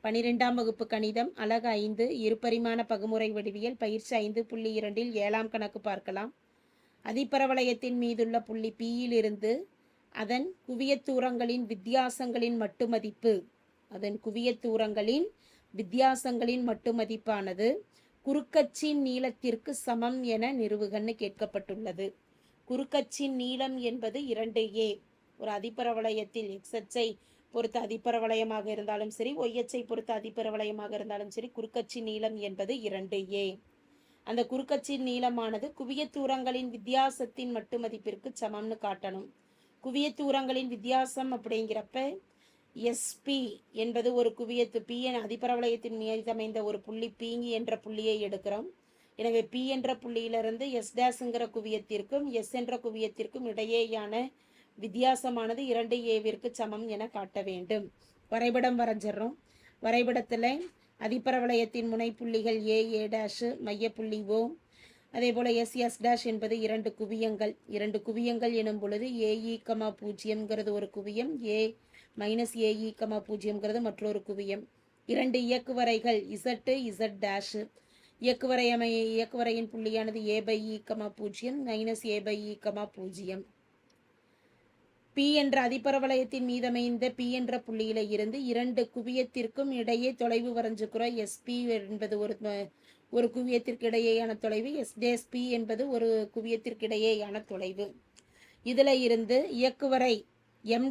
12ஆம் வகுப்பு கணிதம் அலகு 5 இருபரிமாண பகுமுறை வடிவியல் பயிற்சி 5.2 7ஆம் கணக்கு பார்க்கலாம். அதிபரவளையத்தின் மீதுள்ள புள்ளி Pயிலிருந்து அதன் குவியத்தூரங்களின் வித்தியாசங்களின் மட்டு மதிப்பானது குறுக்கச்சின் நீளத்திற்கு சமம் என நிறுவுகன்னு கேட்கப்பட்டுள்ளது. குறுக்கச்சின் நீளம் என்பது 2a. ஒரு அதிபரவளையத்தில் x அச்சை பொறுத்த அதிபரவளையமாக இருந்தாலும் சரி, y அச்சை பொறுத்த அதிபரவளையமாக இருந்தாலும் சரி, குறுக்கச்சின் நீளம் என்பது 2a. அந்த குறுக்கச்சின் நீளமானது குவியத்தூரங்களின் வித்தியாசத்தின் மட்டு மதிப்பிற்கு சமம்னு காட்டணும். குவியத்தூரங்களின் வித்தியாசம் அப்படிங்கிறப்ப SP என்பது ஒரு குவியத்து P அதிபரவளையத்தின் மீது அமைந்த ஒரு புள்ளி P என்ற புள்ளியை எடுக்கிறோம். எனவே P என்ற புள்ளியிலிருந்து S' குவியத்திற்கும் S என்ற குவியத்திற்கும் இடையேயான வித்தியாசமானது 2a சமம் என காட்ட வேண்டும். வரைபடம் வரைஞ்சிடறோம். வரைபடத்தில் அதிபரவளையத்தின் முனைப்புள்ளிகள் A மையப்புள்ளி O, அதே போல் S என்பது இரண்டு குவியங்கள் எனும் பொழுது AE, 0ங்கிறது ஒரு குவியம், A -AE, 0ங்கிறது மற்றொரு குவியம். இரண்டு இயக்குவரைகள் Z, Z'. இயக்குவரையின் புள்ளியானது A/E, 0 -A/E, 0. P என்ற அதிபரவளையத்தின் மீதமைந்த P என்ற புள்ளியில இருந்து இரண்டு குவியத்திற்கும் இடையே தொலைவு வரைஞ்சுக்கிறோம். SP என்பது ஒரு குவியத்திற்கு இடையேயான தொலைவு, S' என்பது ஒரு குவியத்திற்கு இடையேயான தொலைவு. இதுல இருந்து இயக்குவரை M'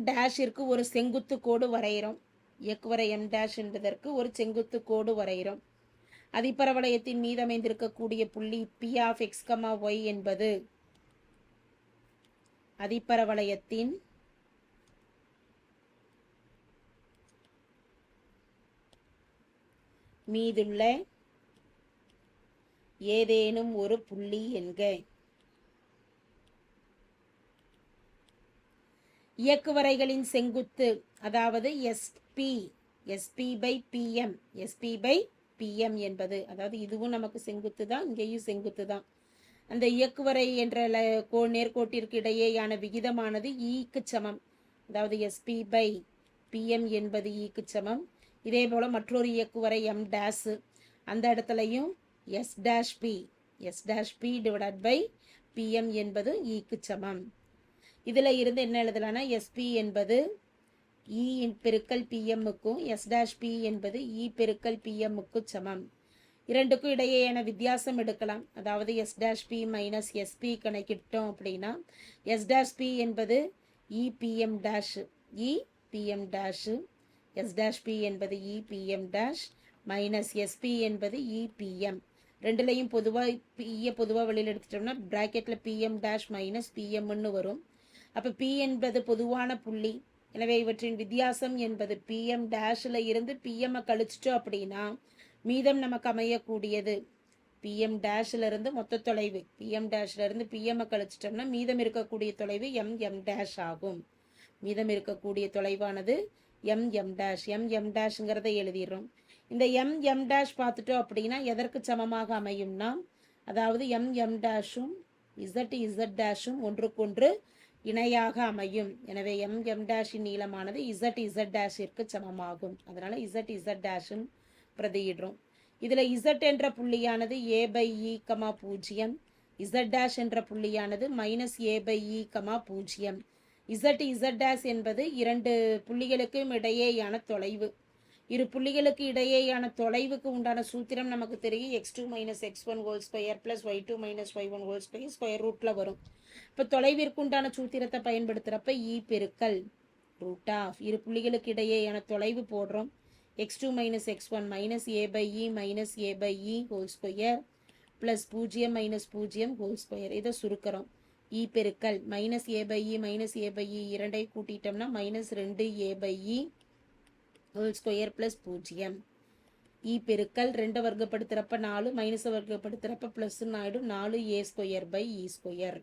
ஒரு செங்குத்து கோடு வரைகிறோம். இயக்குவரை M' என்பதற்கு ஒரு செங்குத்து கோடு வரைகிறோம். அதிபரவளையத்தின் மீதமைந்திருக்கக்கூடிய புள்ளி Px, y என்பது அதிபரவளையத்தின் மீதுள்ள ஏதேனும் ஒரு புள்ளி என்க. இயக்குவரைகளின் செங்குத்து அதாவது SP/PM என்பது, அதாவது இதுவும் நமக்கு செங்குத்து தான், இங்கேயும் செங்குத்து தான். அந்த இயக்குவரை என்ற நேர்கோட்டிற்கு இடையேயான விகிதமானது ஈக்கு சமம். அதாவது SP/PM என்பது ஈக்கு சமம். இதே போல மற்றொரு இயக்குவரை M', அந்த இடத்துலையும் S'P / PM என்பது ஈக்கு சமம். இதுல இருந்து என்ன எழுதலாம்னா SP என்பது E பெருக்கல் PMக்கும் S'P என்பது E பெருக்கல் PMக்கும் சமம். இரண்டுக்கும் இடையேயான வித்தியாசம் எடுக்கலாம். அதாவது S', SP கணக்கிட்டோம் அப்படின்னா S', என்பது EPM', S', என்பது EPM' SP என்பது EPM. ரெண்டுலையும் பொதுவாக வெளியில் எடுத்துட்டோம்னா பிராக்கெட்டில் PM' PMன்னு வரும். அப்போ P என்பது பொதுவான புள்ளி. எனவே இவற்றின் வித்தியாசம் என்பது PM' இருந்து PM கழிச்சிட்டோம் அப்படின்னா மீதம் நமக்கு அமையக்கூடியது PM' இருந்து மொத்த தொலைவு PM' இருந்து PM கழிச்சிட்டோம்னா மீதம் இருக்கக்கூடிய தொலைவு MM' ஆகும். மீதம் இருக்கக்கூடிய தொலைவானது MM'. எழுதிடுறோம். இந்த MM' பார்த்துட்டோம் அப்படின்னா எதற்கு சமமாக அமையும்னா, அதாவது MM' Z ஒன்றுக்கொன்று இணையாக அமையும். எனவே MM' நீளமானது Z சமமாகும். அதனால Z பிரதியிடுறோம். இதுல Z என்ற புள்ளியானது A/E, 0, Z' என்ற புள்ளியானது -A/E, 0. Z என்பது இரண்டு புள்ளிகளுக்கும் இடையேயான தொலைவு. இரு புள்ளிகளுக்கு இடையேயான தொலைவுக்கு உண்டான சூத்திரம் நமக்கு தெரியும். x2 - x1 2 + y2 - y1 2 square ரூட்ல வரும். இப்போ தொலைவிற்கு உண்டான சூத்திரத்தை பயன்படுத்துறப்ப E பெருக்கல் √ இரு புள்ளிகளுக்கு இடையேயான தொலைவு போடுறோம். x2 - x1 -A/E -A/E (2) + 0 - 0 இதை சுருக்கிறோம். E பெருக்கல் -A/E -A/E இரண்டை கூட்டிட்டோம்னா -2A/E (2 + 0). E பெருக்கல் 2 வர்க்கப்படுத்துறப்ப 4, மைனஸை வர்க்கப்படுத்துறப்ப ப்ளஸ்ன்னு ஆயிடும். 4A² E².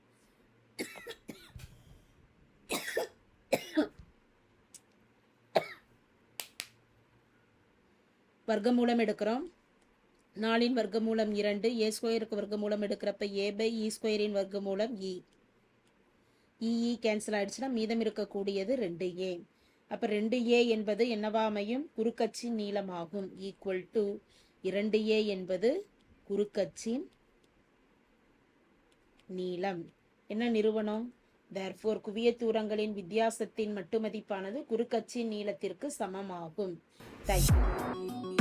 வர்க்கமூலம் எடுக்கிறோம். 4 வர்க்கமூலம் 2, A² வர்க்கமூலம் எடுக்கிறப்ப A/E² வர்க்கமூலம் E கேன்சல் ஆயிடுச்சுன்னா மீதம் இருக்கக்கூடியது 2A. அப்போ 2a என்பது என்னவா அமையும்? குறுக்கச்சின் நீளமாகும். ஈக்குவல் டு 2a என்பது குறுக்கச்சின் நீளம். என்ன நிறுவனம்? therefore குவிய தூரங்களின் வித்தியாசத்தின் மட்டு மதிப்பானது குறுக்கச்சின் நீளத்திற்கு சமமாகும். தேங்க்யூ.